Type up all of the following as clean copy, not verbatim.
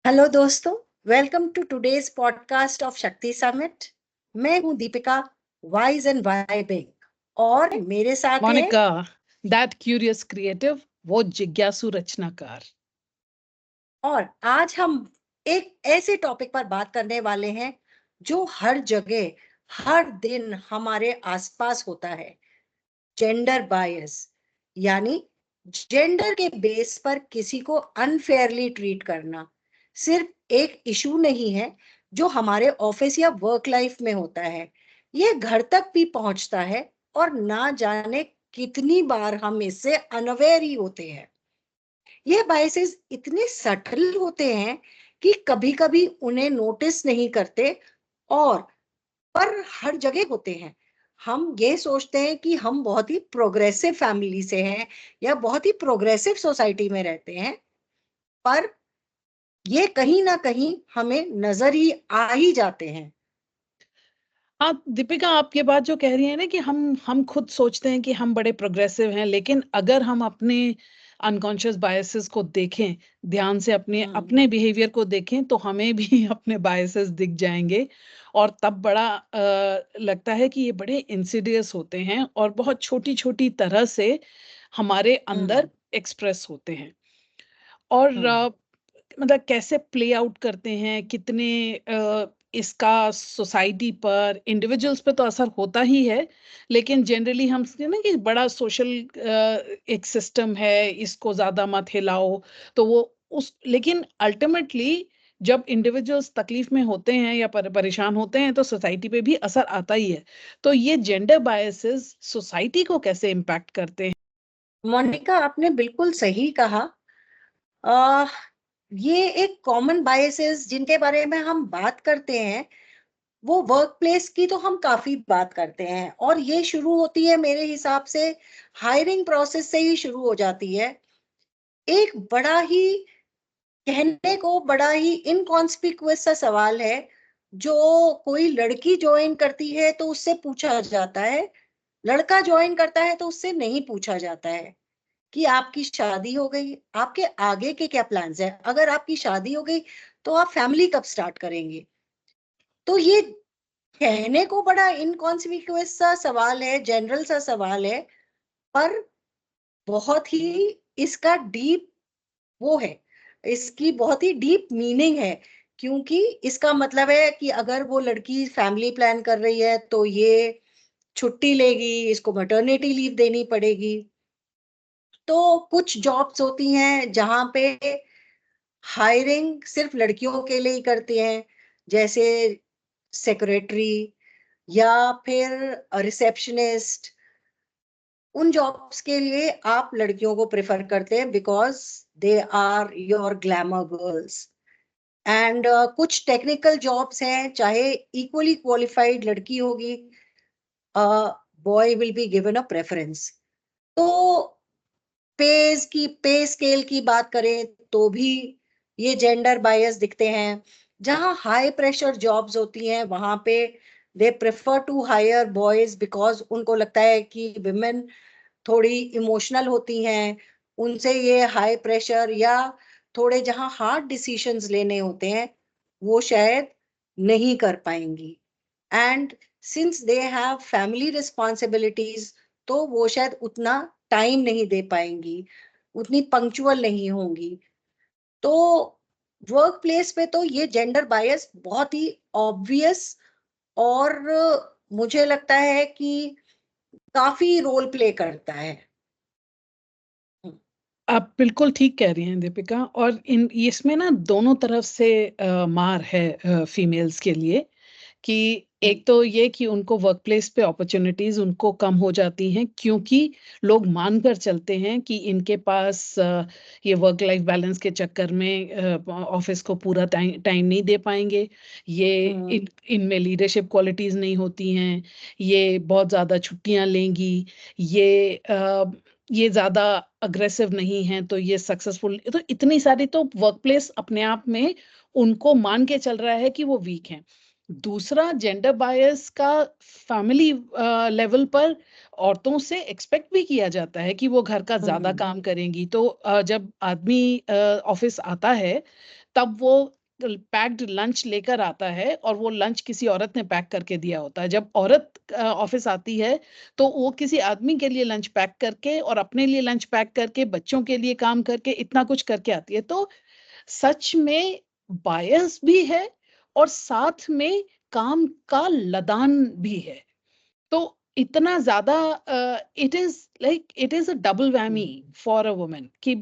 Hello दोस्तों, welcome to today's podcast of Shakti summit. मैं हूं दीपिका, वाइज एंड वाइबिंग, और मेरे साथ है मोनिका, दैट क्यूरियस क्रिएटिव, वो जिज्ञासु रचनाकार। और आज हम एक ऐसे टॉपिक पर बात करने वाले हैं जो हर जगह हर दिन हमारे आसपास होता है। जेंडर बायस, यानी जेंडर के बेस पर किसी को अनफेयरली ट्रीट करना सिर्फ एक इशू नहीं है जो हमारे ऑफिस या वर्क लाइफ में होता है। ये घर तक भी पहुंचता है और ना जाने कितनी बार हम इससे अनअवेयर ही होते हैं। ये बायसेस इतने सटल होते हैं कि कभी-कभी उन्हें नोटिस नहीं करते, और पर हर जगह होते हैं। हम ये सोचते हैं कि हम बहुत ही प्रोग्रेसिव फैमिली से हैं या बहुत ही प्रोग्रेसिव सोसाइटी में रहते हैं, पर ये कहीं ना कहीं हमें नजर ही आ ही जाते हैं। हाँ दीपिका, आप ये बात जो कह रही है ना कि हम खुद सोचते हैं कि हम बड़े प्रोग्रेसिव हैं, लेकिन अगर हम अपने अनकॉन्शियस बायसेस को देखें, ध्यान से अपने हम्म। अपने बिहेवियर को देखें, तो हमें भी अपने बायसेस दिख जाएंगे। और तब बड़ा लगता है कि ये बड़े इंसिडियस होते हैं और बहुत छोटी छोटी तरह से हमारे हम्म। अंदर एक्सप्रेस होते हैं। और हम्म। मतलब कैसे प्ले आउट करते हैं, कितने इसका सोसाइटी पर, इंडिविजुअल्स पे तो असर होता ही है, लेकिन जनरली हम समझते हैं ना कि बड़ा सोशल एक सिस्टम है, इसको ज़्यादा मत हिलाओ, तो वो उस लेकिन अल्टीमेटली जब इंडिविजुअल्स तकलीफ में होते हैं या परेशान होते हैं, तो सोसाइटी पे भी असर आता ही है। तो ये जेंडर बायसेस सोसाइटी को कैसे इम्पैक्ट करते हैं? मोनिका, आपने बिल्कुल सही कहा। आ, ये एक कॉमन बायसेस जिनके बारे में हम बात करते हैं, वो वर्क प्लेस की तो हम काफी बात करते हैं, और ये शुरू होती है मेरे हिसाब से हायरिंग प्रोसेस से ही शुरू हो जाती है। एक बड़ा ही कहने को बड़ा ही इनकॉन्स्पिक्यूअस सा सवाल है जो कोई लड़की ज्वाइन करती है तो उससे पूछा जाता है, लड़का ज्वाइन करता है तो उससे नहीं पूछा जाता है कि आपकी शादी हो गई, आपके आगे के क्या प्लान्स हैं, अगर आपकी शादी हो गई तो आप फैमिली कब स्टार्ट करेंगे। तो ये कहने को बड़ा इनकॉन्स्पिक्यूअस सा सवाल है, जनरल सा सवाल है, पर बहुत ही इसका डीप वो है, इसकी बहुत ही डीप मीनिंग है। क्योंकि इसका मतलब है कि अगर वो लड़की फैमिली प्लान कर रही है तो ये छुट्टी लेगी, इसको मैटरनिटी लीव देनी पड़ेगी। तो कुछ जॉब्स होती हैं जहां पे हायरिंग सिर्फ लड़कियों के लिए ही करते हैं, जैसे सेक्रेटरी या फिर रिसेप्शनिस्ट। उन जॉब्स के लिए आप लड़कियों को प्रेफर करते हैं because they are your glamour girls. And कुछ टेक्निकल जॉब्स हैं, चाहे इक्वली क्वालिफाइड लड़की होगी, boy will be given a preference. तो पे स्केल की बात करें तो भी ये जेंडर बायस दिखते हैं। जहां हाई प्रेशर जॉब्स होती हैं वहां पे they prefer to hire boys because उनको लगता है कि विमेन थोड़ी इमोशनल होती हैं, उनसे ये हाई प्रेशर या थोड़े जहां हार्ड डिसीजंस लेने होते हैं वो शायद नहीं कर पाएंगी। And since they have family responsibilities, तो वो शायद उतना टाइम नहीं दे पाएंगी, उतनी पंक्चुअल नहीं होंगी। तो वर्क प्लेस पे तो ये जेंडर बायस बहुत ही ऑब्वियस, और मुझे लगता है कि काफी रोल प्ले करता है। आप बिल्कुल ठीक कह रही हैं दीपिका, और इन इसमें ना दोनों तरफ से मार है फीमेल्स के लिए। कि एक तो ये कि उनको वर्क प्लेस पे अपॉर्चुनिटीज उनको कम हो जाती हैं, क्योंकि लोग मानकर चलते हैं कि इनके पास ये वर्क लाइफ बैलेंस के चक्कर में ऑफिस को पूरा टाइम टाइम नहीं दे पाएंगे, ये हम्म। इनमें लीडरशिप क्वालिटीज नहीं होती हैं, ये बहुत ज्यादा छुट्टियां लेंगी, ये ज्यादा अग्रेसिव नहीं है, तो ये सक्सेसफुल, तो इतनी सारी, तो वर्क प्लेस अपने आप में उनको मान के चल रहा है कि वो वीक हैं। दूसरा, जेंडर बायस का फैमिली लेवल पर औरतों से एक्सपेक्ट भी किया जाता है कि वो घर का ज्यादा हम्म। काम करेंगी, तो जब आदमी ऑफिस आता है, तब वो पैक्ड लंच लेकर आता है और वो लंच किसी औरत ने पैक करके दिया होता है। जब औरत ऑफिस आती है तो वो किसी आदमी के लिए लंच पैक करके और अपने लिए लंच पैक करके बच्चों के लिए काम करके इतना कुछ करके आती है। तो सच में बायस भी है और साथ में काम का लदान भी है। तो इतना ज़्यादा it is a double whammy for a woman कि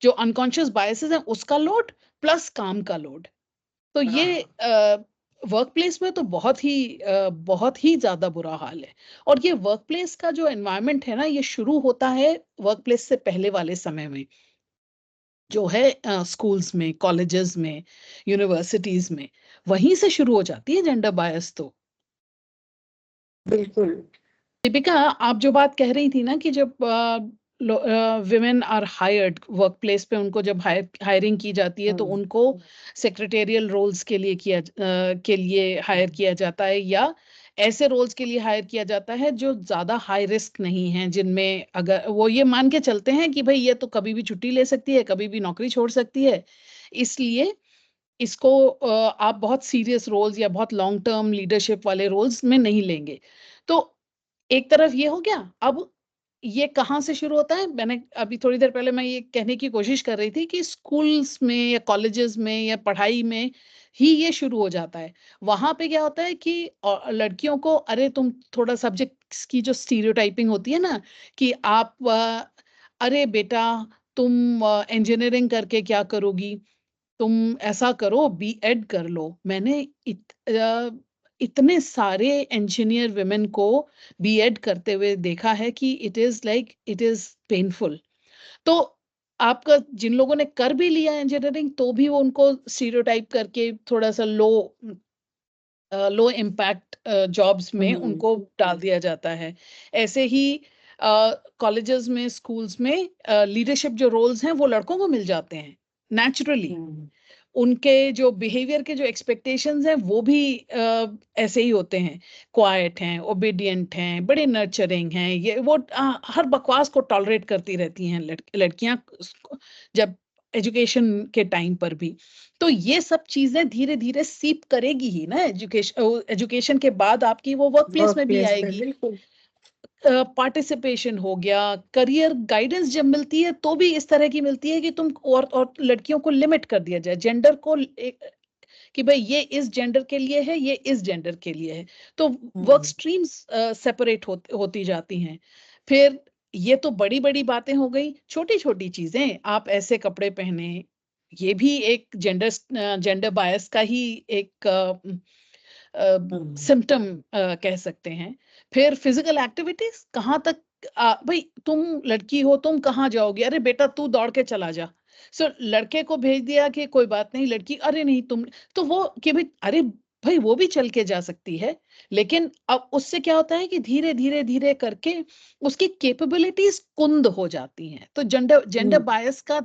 जो अनकॉन्शियस बायसेस हैं उसका लोड प्लस काम का लोड। तो ये वर्क प्लेस में तो बहुत ही ज़्यादा बुरा हाल है। और ये वर्क प्लेस का जो एनवायरनमेंट है ना, ये शुरू होता है वर्क प्लेस से पहले वाले समय में, जो है स्कूल्स में, कॉलेजेस में, यूनिवर्सिटीज़ में, वहीं से शुरू हो जाती है जेंडर बायस तो। बिल्कुल। दीपिका, आप जो बात कह रही थी ना कि जब women are hired workplace पे, उनको जब हायरिंग की जाती है तो उनको सेक्रेटेरियल रोल्स के लिए हायर किया जाता है, या ऐसे रोल्स के लिए हायर किया जाता है जो ज्यादा हाई रिस्क नहीं हैं, जिनमें अगर वो ये मान के चलते हैं कि भाई ये तो कभी भी छुट्टी ले सकती है, कभी भी नौकरी छोड़ सकती है, इसलिए इसको आप बहुत सीरियस रोल्स या बहुत लॉन्ग टर्म लीडरशिप वाले रोल्स में नहीं लेंगे। तो एक तरफ ये हो गया। अब ये कहाँ से शुरू होता है? मैंने अभी थोड़ी देर पहले मैं ये कहने की कोशिश कर रही थी कि स्कूल्स में या कॉलेजेस में या पढ़ाई में ही ये शुरू हो जाता है। वहाँ पे क्या होता है कि लड़कियों को, अरे तुम थोड़ा सब्जेक्ट्स की जो स्टीरियोटाइपिंग होती है ना, कि आप अरे बेटा तुम इंजीनियरिंग करके क्या करोगी? तुम ऐसा करो, बीएड कर लो। मैंने इतने सारे इंजीनियर वुमेन को बीएड करते हुए देखा है कि इट इज पेनफुल। तो आपका जिन लोगों ने कर भी लिया इंजीनियरिंग, तो भी वो उनको स्टीरियोटाइप करके थोड़ा सा लो इम्पैक्ट जॉब्स में उनको डाल दिया जाता है। ऐसे ही कॉलेजेस में, स्कूल्स में लीडरशिप जो रोल्स हैं वो लड़कों को मिल जाते हैं नेचुरली। उनके जो बिहेवियर के जो एक्सपेक्टेशंस हैं वो भी ऐसे ही होते हैं, क्वाइट हैं, ओबीडियंट हैं, बड़े नर्चरिंग हैं। ये वो हर बकवास को टॉलरेट करती रहती हैं लड़कियां जब एजुकेशन के टाइम पर भी। तो ये सब चीजें धीरे धीरे सीप करेगी ही ना, एजुकेशन के बाद आपकी वो वर्क प्लेस वर्क में भी प्लेस पे आएगी। बिल्कुल। पार्टिसिपेशन हो गया, करियर गाइडेंस जब मिलती है तो भी इस तरह की मिलती है कि तुम और लड़कियों को लिमिट कर दिया जाए, जेंडर को कि भाई ये इस जेंडर के लिए है, ये इस जेंडर के लिए है। तो वर्क स्ट्रीम्स सेपरेट होती जाती हैं। फिर ये तो बड़ी बड़ी बातें हो गई, छोटी छोटी चीजें, आप ऐसे कपड़े पहने, ये भी एक जेंडर बायस का ही एक सिम्टम कह सकते हैं। फिर फिजिकल एक्टिविटीज कहाँ तक, भाई तुम लड़की हो, तुम कहाँ जाओगी? अरे बेटा तू दौड़ के चला जा। सो लड़के को भेज दिया कि कोई बात नहीं, लड़की अरे नहीं तुम, तो वो कि भाई अरे भाई वो भी चल के जा सकती है। लेकिन अब उससे क्या होता है कि धीरे धीरे धीरे करके उसकी कैपेबिलिटीज कुंद हो जाती हैं। तो जेंडर जेंडर बायस का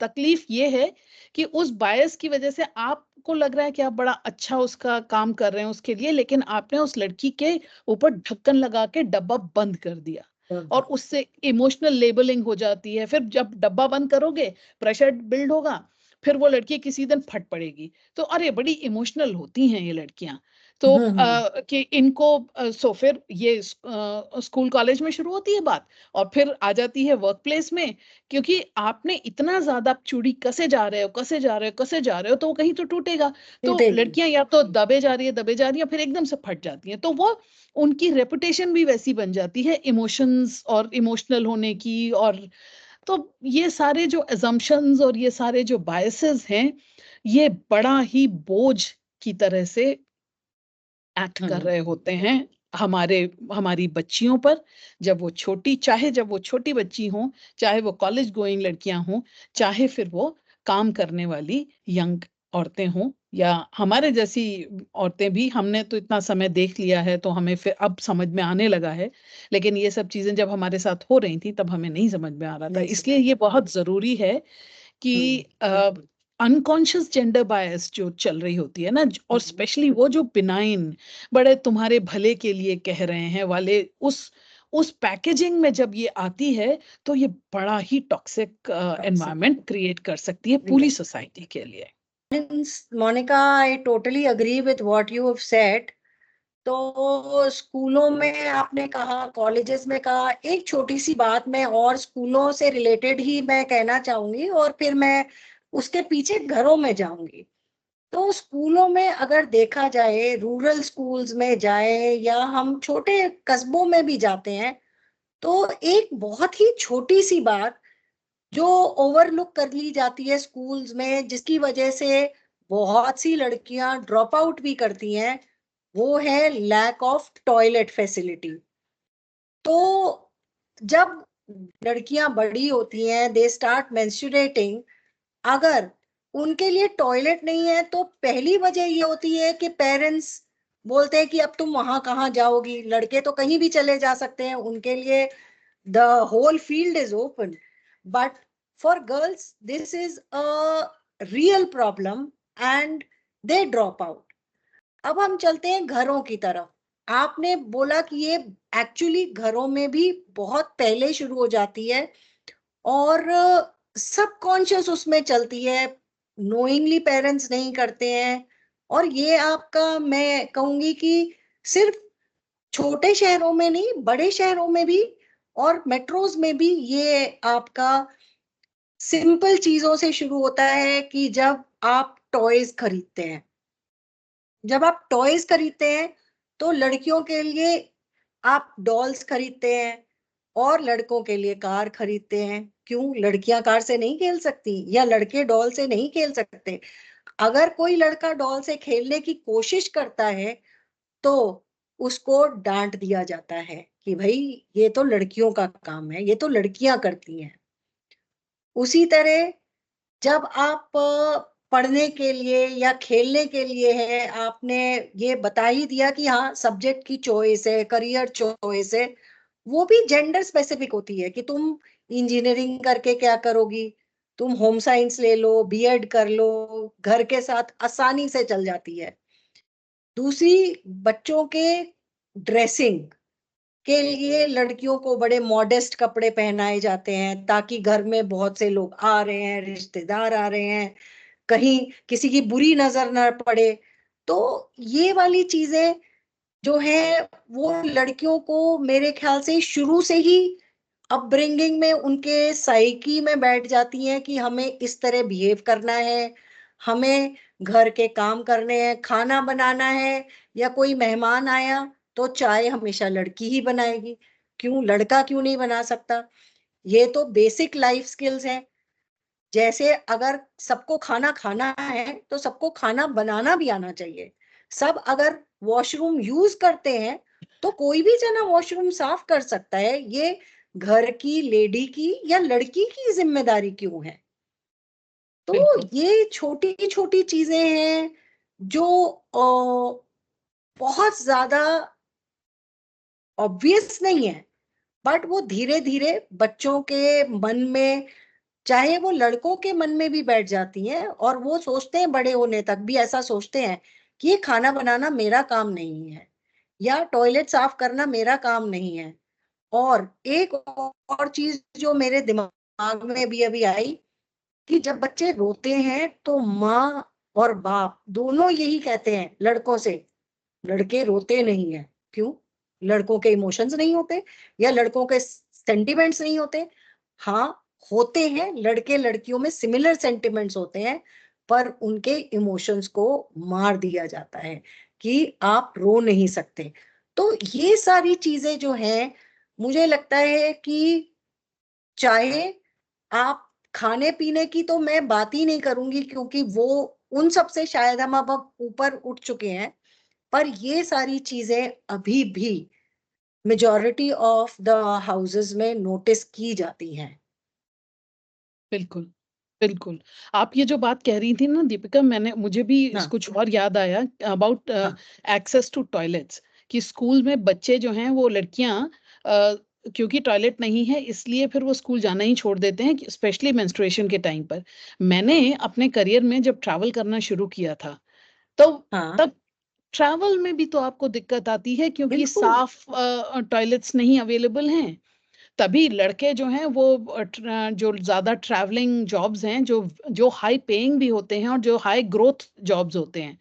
तकलीफ ये है कि उस बायस की वजह से आपको लग रहा है कि आप बड़ा अच्छा उसका काम कर रहे हैं उसके लिए, लेकिन आपने उस लड़की के ऊपर ढक्कन लगा के डब्बा बंद कर दिया और उससे इमोशनल लेबलिंग हो जाती है। फिर जब डब्बा बंद करोगे, प्रेशर बिल्ड होगा, फिर वो लड़की किसी दिन फट पड़ेगी। तो अरे बड़ी इमोशनल होती हैं ये लड़कियां। तो कि इनको सो फिर ये स्कूल कॉलेज में शुरू होती है बात, और फिर आ जाती है वर्क प्लेस में। क्योंकि आपने इतना ज्यादा चूड़ी कसे जा रहे हो, कसे जा रहे हो, कसे जा रहे हो, तो वो कहीं तो टूटेगा। तो लड़कियां या तो दबे जा रही है, दबे जा रही है, फिर एकदम से फट जाती हैं। तो वो उनकी रेपुटेशन भी वैसी बन जाती है इमोशंस और इमोशनल होने की। और तो ये सारे जो अजम्पशंस और ये सारे जो बायसेस हैं, ये बड़ा ही बोझ की तरह से एक्ट कर रहे होते हैं हमारे हमारी बच्चियों पर। जब वो छोटी बच्ची हों, चाहे वो कॉलेज गोइंग लड़कियां हों, चाहे फिर वो काम करने वाली यंग औरतें हों, या हमारे जैसी औरतें भी। हमने तो इतना समय देख लिया है तो हमें फिर अब समझ में आने लगा है, लेकिन ये सब चीजें जब हमारे साथ हो रही थी तब हमें नहीं समझ में आ रहा था। इसलिए ये बहुत जरूरी है कि अनकॉन्शियस जेंडर बायस जो चल रही होती है ना, और स्पेशली वो जो बिनाइन, बड़े तुम्हारे भले के लिए कह रहे हैं वाले, उस पैकेजिंग में जब ये आती है तो ये बड़ा ही टॉक्सिक एनवायरनमेंट क्रिएट कर सकती है पूरी सोसाइटी के लिए। Monica, I totally agree with what you have said. तो स्कूलों में आपने कहा, कॉलेजेस में कहा, एक छोटी सी बात मैं और स्कूलों से रिलेटेड ही मैं कहना चाहूंगी और फिर मैं उसके पीछे घरों में जाऊंगी। तो स्कूलों में अगर देखा जाए, रूरल स्कूल्स में जाए या हम छोटे कस्बों में भी जाते हैं, तो एक बहुत ही छोटी सी बात जो ओवरलुक कर ली जाती है स्कूल्स में, जिसकी वजह से बहुत सी लड़कियां ड्रॉप आउट भी करती हैं, वो है लैक ऑफ टॉयलेट फैसिलिटी। तो जब लड़कियां बड़ी होती हैं, दे स्टार्ट मेंस्ट्रुएटिंग, अगर उनके लिए टॉयलेट नहीं है तो पहली वजह ये होती है कि पेरेंट्स बोलते हैं कि अब तुम वहां कहाँ जाओगी, लड़के तो कहीं भी चले जा सकते हैं, उनके लिए the whole field is open, but for girls this is a real problem and they drop out. अब हम चलते हैं घरों की तरफ। आपने बोला कि ये एक्चुअली घरों में भी बहुत पहले शुरू हो जाती है और सबकॉन्शियस उसमें चलती है, नोइंगली पेरेंट्स नहीं करते हैं। और ये आपका, मैं कहूंगी कि सिर्फ छोटे शहरों में नहीं, बड़े शहरों में भी और मेट्रोज में भी ये आपका सिंपल चीजों से शुरू होता है कि जब आप टॉयज खरीदते हैं, जब आप टॉयज खरीदते हैं तो लड़कियों के लिए आप डॉल्स खरीदते हैं और लड़कों के लिए कार खरीदते हैं। क्यों? लड़कियां कार से नहीं खेल सकती या लड़के डॉल से नहीं खेल सकते? अगर कोई लड़का डॉल से खेलने की कोशिश करता है तो उसको डांट दिया जाता है कि भाई ये तो लड़कियों का काम है, ये तो लड़कियां करती हैं। उसी तरह जब आप पढ़ने के लिए या खेलने के लिए है, आपने ये बता ही दिया कि हाँ सब्जेक्ट की चॉइस है, करियर चॉइस है, वो भी जेंडर स्पेसिफिक होती है कि तुम इंजीनियरिंग करके क्या करोगी, तुम होम साइंस ले लो, बीएड कर लो, घर के साथ आसानी से चल जाती है। दूसरी, बच्चों के ड्रेसिंग के लिए लड़कियों को बड़े मॉडेस्ट कपड़े पहनाए जाते हैं ताकि घर में बहुत से लोग आ रहे हैं, रिश्तेदार आ रहे हैं, कहीं किसी की बुरी नजर ना पड़े। तो ये वाली चीजें जो है वो लड़कियों को मेरे ख्याल से शुरू से ही अपब्रिंगिंग में उनके साइकी में बैठ जाती हैं कि हमें इस तरह बिहेव करना है, हमें घर के काम करने हैं, खाना बनाना है, या कोई मेहमान आया तो चाय हमेशा लड़की ही बनाएगी। क्यों? लड़का क्यों नहीं बना सकता? ये तो बेसिक लाइफ स्किल्स हैं। जैसे अगर सबको खाना खाना है तो सबको खाना बनाना भी आना चाहिए। सब अगर वॉशरूम यूज करते हैं तो कोई भी जना वॉशरूम साफ कर सकता है। ये घर की लेडी की या लड़की की जिम्मेदारी क्यों है? तो बिल्कुल ये छोटी छोटी चीजें हैं जो बहुत ज्यादा ऑब्वियस नहीं है, बट वो धीरे धीरे बच्चों के मन में, चाहे वो लड़कों के मन में भी बैठ जाती हैं और वो सोचते हैं, बड़े होने तक भी ऐसा सोचते हैं कि ये खाना बनाना मेरा काम नहीं है या टॉयलेट साफ करना मेरा काम नहीं है। और एक और चीज जो मेरे दिमाग में भी अभी आई कि जब बच्चे रोते हैं तो माँ और बाप दोनों यही कहते हैं लड़कों से, लड़के रोते नहीं है। क्यों? लड़कों के इमोशंस नहीं होते या लड़कों के सेंटिमेंट्स नहीं होते? हाँ, होते हैं, लड़के लड़कियों में सिमिलर सेंटिमेंट्स होते हैं, पर उनके इमोशंस को मार दिया जाता है कि आप रो नहीं सकते। तो ये सारी चीजें जो हैं, मुझे लगता है कि चाहे आप खाने पीने की तो मैं बात ही नहीं करूंगी क्योंकि वो उन सब से शायद हम अब ऊपर उठ चुके हैं, पर ये सारी चीजें अभी भी मेजॉरिटी ऑफ द हाउसेस में नोटिस की जाती हैं। बिल्कुल बिल्कुल। आप ये जो बात कह रही थी ना दीपिका, मुझे भी हाँ, कुछ और याद आया अबाउट हाँ, एक्सेस टू टॉयलेट्स, कि स्कूल में बच्चे जो हैं वो लड़कियां क्योंकि टॉयलेट नहीं है इसलिए फिर वो स्कूल जाना ही छोड़ देते हैं, स्पेशली मेंस्ट्रुएशन के टाइम पर। मैंने अपने करियर में जब ट्रैवल करना शुरू किया था तो हाँ, तब ट्रैवल में भी तो आपको दिक्कत आती है क्योंकि बिल्कुल। साफ टॉयलेट्स नहीं अवेलेबल हैं। तभी लड़के जो हैं वो जो ज़्यादा ट्रैवलिंग जॉब्स हैं, जो जो हाई पेइंग भी होते हैं और जो हाई ग्रोथ जॉब्स होते हैं,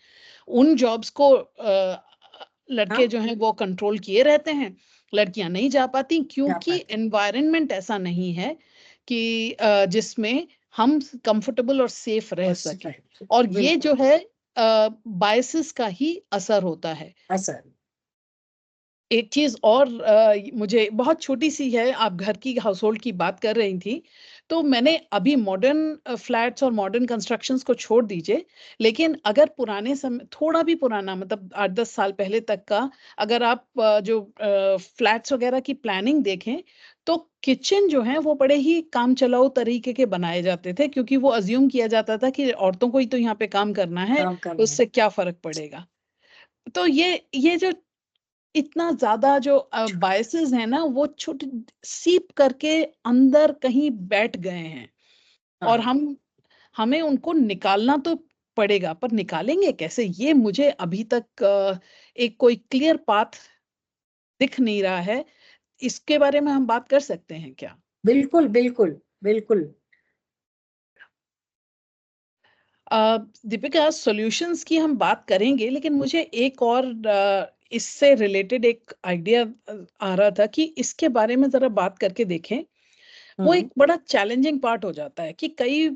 उन जॉब्स को हाँ, लड़के जो हैं वो कंट्रोल किए रहते हैं, लड़कियाँ नहीं जा पाती जा क्योंकि पाते। एनवायरनमेंट ऐसा नहीं है कि जिसमें हम कंफर्टेबल और सेफ रह बस सकें। राइट, और ये बिल्कुल, जो है बायसेस का ही असर होता है। असर। एक चीज़ और मुझे बहुत छोटी-सी है, आप घर की हाउसहोल्ड की बात कर रही थी, तो मैंने अभी मॉडर्न फ्लैट्स और मॉडर्न कंस्ट्रक्शंस को छोड़ दीजिए, लेकिन अगर पुराने समय थोड़ा भी पुराना मतलब 8-10 साल पहले तक का अगर आप जो फ्लैट्स वगैरह की प्लानिंग देखें, तो किचन जो हैं वो बड़े ही काम-चलाऊ तरीके के बनाए जाते थे क्योंकि वो अज़्यूम किया जाता था कि औरतों को ही तो यहाँ पे काम करना है, काम करना है। उससे क्या फ़र्क पड़ेगा? तो ये जो इतना ज़्यादा जो बायसेस हैं ना, वो छोटे सीप करके अंदर कहीं बैठ गए हैं और हाँ, हमें उनको निकालना तो पड़ेगा, पर निकालेंगे कैसे? ये मुझे अभी तक एक कोई क्लियर पाथ दिख नहीं रहा है। इसके बारे में हम बात कर सकते हैं क्या? बिल्कुल, बिल्कुल, बिल्कुल। दीपिका सॉल्यूशंस की हम बात करेंगे लेकिन मुझे एक और इससे रिलेटेड एक आइडिया आ रहा था कि इसके बारे में ज़रा बात करके देखें। वो हुँ, एक बड़ा चैलेंजिंग पार्ट हो जाता है कि कई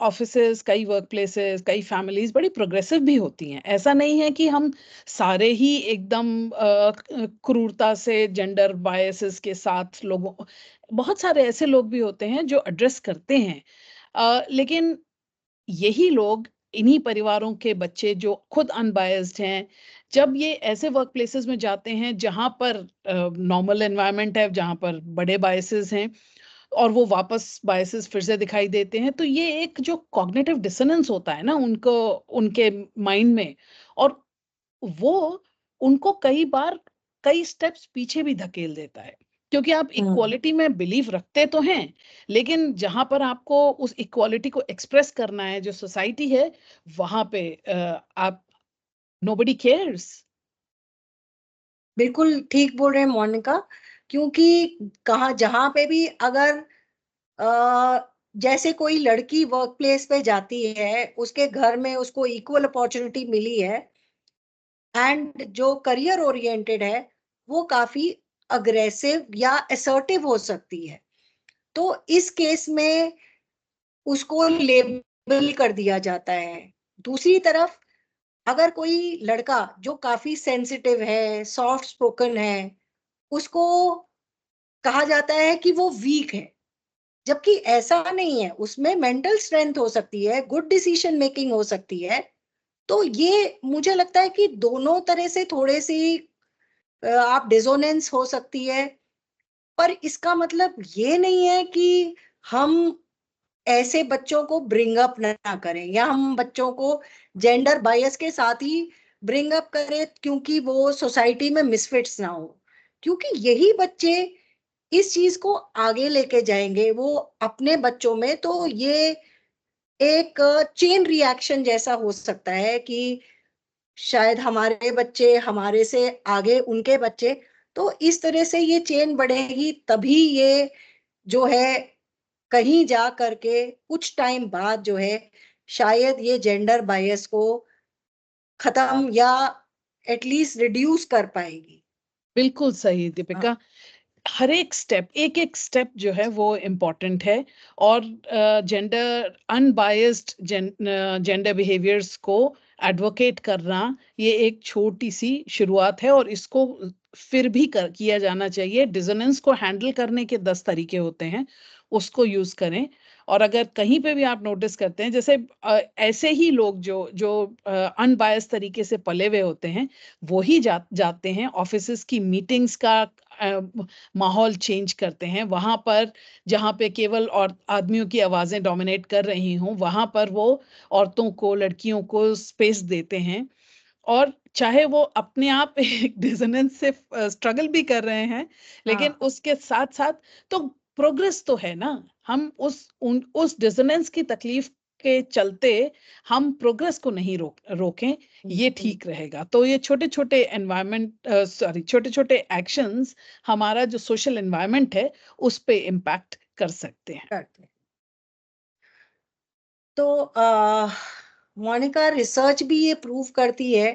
ऑफिसेज, कई वर्क प्लेसेस, कई फैमिलीज बड़ी प्रोग्रेसिव भी होती हैं। ऐसा नहीं है कि हम सारे ही एकदम क्रूरता से जेंडर बायसेस के साथ लोगों बहुत सारे ऐसे लोग भी होते हैं जो एड्रेस करते हैं। लेकिन यही लोग इन्हीं परिवारों के बच्चे जो खुद अनबायस्ड हैं, जब ये ऐसे वर्क प्लेसेस में जाते हैं जहाँ पर नॉर्मल एनवायरनमेंट है, जहाँ पर बड़े बायसेस हैं और वो वापस बायसेस फिर से दिखाई देते हैं, तो ये एक जो कॉग्निटिव डिसोनेंस होता है ना उनको उनके माइंड में और वो उनको कई बार कई स्टेप्स पीछे भी धकेल देता है। क्योंकि आप हुँ। इक्वालिटी में बिलीव रखते तो हैं, लेकिन जहाँ पर आपको उस इक्वालिटी को एक्सप्रेस करना है, जो सोसाइटी है, वहाँ पे आप नोबडी केयर्स। बिल्कुल ठीक बोल रहे हैं मोनिका, क्योंकि कहाँ जहाँ पे भी अगर जैसे कोई लड़की वर्क प्लेस पे जाती है, उसके घर में उसको इक्वल अपॉर्च्युनिटी मिली है एंड जो करियर ओरिएंटेड है, वो काफ़ी अग्रेसिव या असर्टिव हो सकती है। तो इस केस में उसको लेबल कर दिया जाता है। दूसरी तरफ अगर कोई लड़का जो काफ़ी सेंसिटिव है, सॉफ्ट स्पोकन है, उसको कहा जाता है कि वो वीक है, जबकि ऐसा नहीं है, उसमें मेंटल स्ट्रेंथ हो सकती है, गुड डिसीजन मेकिंग हो सकती है। तो ये मुझे लगता है कि दोनों तरह से थोड़े-सी आप डिसोनेंस हो सकती है, पर इसका मतलब ये नहीं है कि हम ऐसे बच्चों को ब्रिंग अप ना करें या हम बच्चों को जेंडर बायस के साथ ही ब्रिंग अप करें क्योंकि वो सोसाइटी में मिसफिट्स ना हो, क्योंकि यही बच्चे इस चीज को आगे लेके जाएंगे वो अपने बच्चों में। तो ये एक चेन रिएक्शन जैसा हो सकता है कि शायद हमारे बच्चे हमारे से आगे उनके बच्चे, तो इस तरह से ये चेन बढ़ेगी तभी ये जो है कहीं जा करके कुछ टाइम बाद जो है शायद ये जेंडर बायस को खत्म या एटलीस्ट रिड्यूस कर पाएगी। बिल्कुल सही हाँ, दीपिका। हर एक स्टेप एक-एक स्टेप जो है वो इम्पोर्टेंट है और जेंडर अनबायस्ड जेंडर बिहेवियर्स को एडवोकेट करना ये एक छोटी-सी शुरुआत है और इसको फिर भी किया जाना चाहिए। डिसोनेंस को हैंडल करने के 10 तरीके होते हैं, उसको यूज़ करें और अगर कहीं पे भी आप नोटिस करते हैं जैसे ऐसे ही लोग जो जो अनबायस्ड तरीके से पले हुए होते हैं, वो ही जाते हैं ऑफिसेज़ की मीटिंग्स का माहौल चेंज करते हैं। वहाँ पर जहाँ पे केवल और आदमियों की आवाज़ें डोमिनेट कर रही हों, वहाँ पर वो औरतों को, लड़कियों को स्पेस देते हैं और चाहे वो अपने आप एक डिसोनेंस से स्ट्रगल भी कर रहे हैं, लेकिन हाँ, उसके साथ-साथ तो प्रोग्रेस तो है ना। हम उस डिसोनेंस की तकलीफ के चलते हम प्रोग्रेस को नहीं रोकें, ये ठीक रहेगा। तो ये छोटे-छोटे छोटे-छोटे एक्शंस हमारा जो सोशल एनवायरनमेंट है, उस पे इम्पैक्ट कर सकते हैं। करते हैं। तो मोनिका, रिसर्च भी ये प्रूव करती है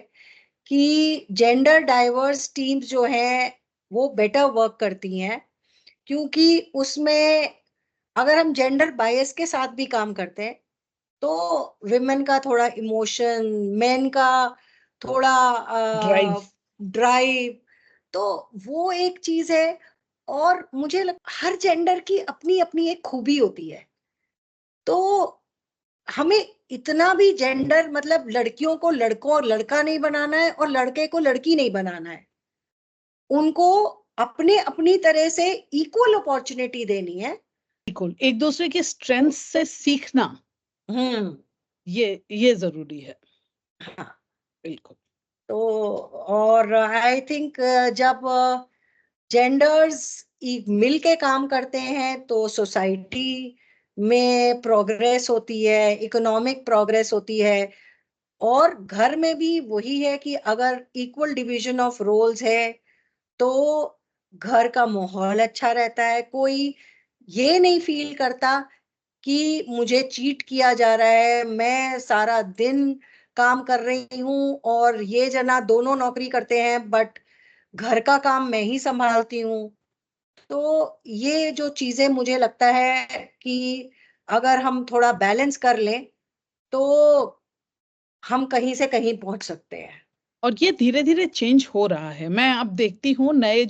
कि जेंडर डाइवर्स टीम्स जो हैं वो बेटर वर्क करती हैं, क्योंकि उसमें अगर हम जेंडर बायस के साथ भी काम करते हैं तो विमेन का थोड़ा इमोशन, मेन का थोड़ा ड्राइव। ड्राइव, तो वो एक चीज है। और हर जेंडर की अपनी अपनी एक खूबी होती है, तो हमें इतना भी जेंडर मतलब लड़कियों को लड़कों और लड़का नहीं बनाना है और लड़के को लड़की नहीं बनाना है। उनको अपने अपनी तरह से इक्वल अपॉर्चुनिटी देनी है। बिल्कुल, एक दूसरे की स्ट्रेंथ से सीखना, हम्म। ये जरूरी है। हाँ। बिल्कुल। तो और आई थिंक जब जेंडर्स मिल के काम करते हैं तो सोसाइटी में प्रोग्रेस होती है, इकोनॉमिक प्रोग्रेस होती है। और घर में भी वही है कि अगर इक्वल डिवीजन ऑफ रोल्स है तो घर का माहौल अच्छा रहता है। कोई ये नहीं फील करता कि मुझे चीट किया जा रहा है, मैं सारा दिन काम कर रही हूँ और ये जना दोनों नौकरी करते हैं बट घर का काम मैं ही संभालती हूँ। तो ये जो चीजें मुझे लगता है कि अगर हम थोड़ा बैलेंस कर लें तो हम कहीं से कहीं पहुंच सकते हैं। और ये धीरे-धीरे चेंज हो रहा है। मैं अब देखती हूँ नए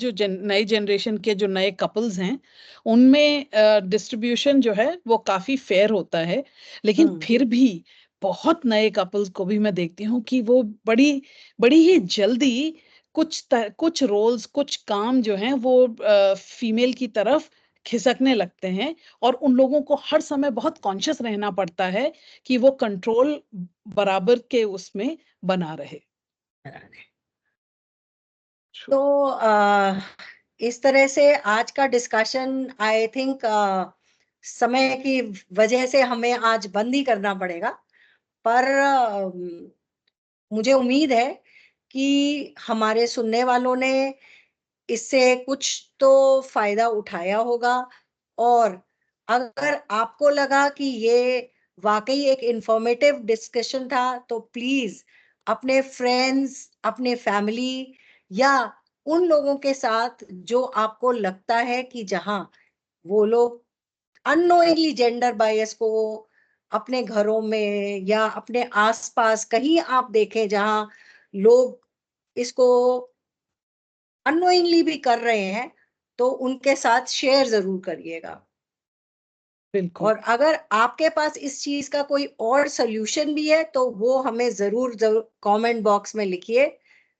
जनरेशन के जो नए कपल्स हैं, उनमें डिस्ट्रीब्यूशन जो है वो काफ़ी फेयर होता है। लेकिन हम्म। फिर भी बहुत नए कपल्स को भी मैं देखती हूँ कि वो बड़ी बड़ी ही जल्दी कुछ रोल्स, कुछ काम जो हैं वो फीमेल की तरफ खिसकने लगते हैं और उन लोगों को हर समय बहुत कॉन्शियस रहना पड़ता है कि वो कंट्रोल बराबर के उसमें बना रहे। तो इस तरह से आज का डिस्कशन आई थिंक समय की वजह से हमें आज बंद ही करना पड़ेगा। पर मुझे उम्मीद है कि हमारे सुनने वालों ने इससे कुछ तो फायदा उठाया होगा। और अगर आपको लगा कि ये वाकई एक इंफॉर्मेटिव डिस्कशन था तो प्लीज अपने फ्रेंड्स, अपने फैमिली या उन लोगों के साथ जो आपको लगता है कि जहां वो लोग अननोइंगली जेंडर बायस को अपने घरों में या अपने आसपास कहीं आप देखें जहां लोग इसको अननोइंगली भी कर रहे हैं, तो उनके साथ शेयर जरूर करिएगा। बिल्कुल। और अगर आपके पास इस चीज का कोई और सोल्यूशन भी है तो वो हमें जरूर जरूर कमेंट बॉक्स में लिखिए,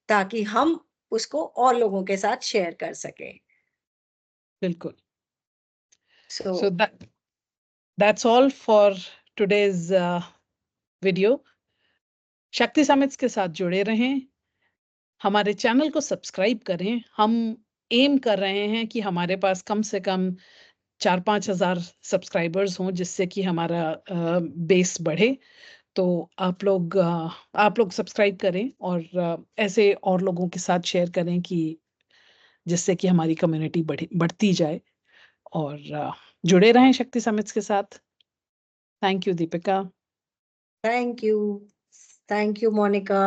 ताकि हम उसको और लोगों के साथ शेयर कर सकें। बिल्कुल। सो So that's all for today's video. शक्ति समिट्स के साथ जुड़े रहें, हमारे चैनल को सब्सक्राइब करें। हम एम कर रहे हैं कि हमारे पास कम से कम 4-5 हज़ार सब्सक्राइबर्स हों, जिससे कि हमारा बेस बढ़े। तो आप लोग सब्सक्राइब करें और ऐसे और लोगों के साथ शेयर करें कि जिससे कि हमारी कम्युनिटी बढ़ती जाए और जुड़े रहें शक्ति समिट्स के साथ। Thank you Deepika. Thank you. Thank you Monika.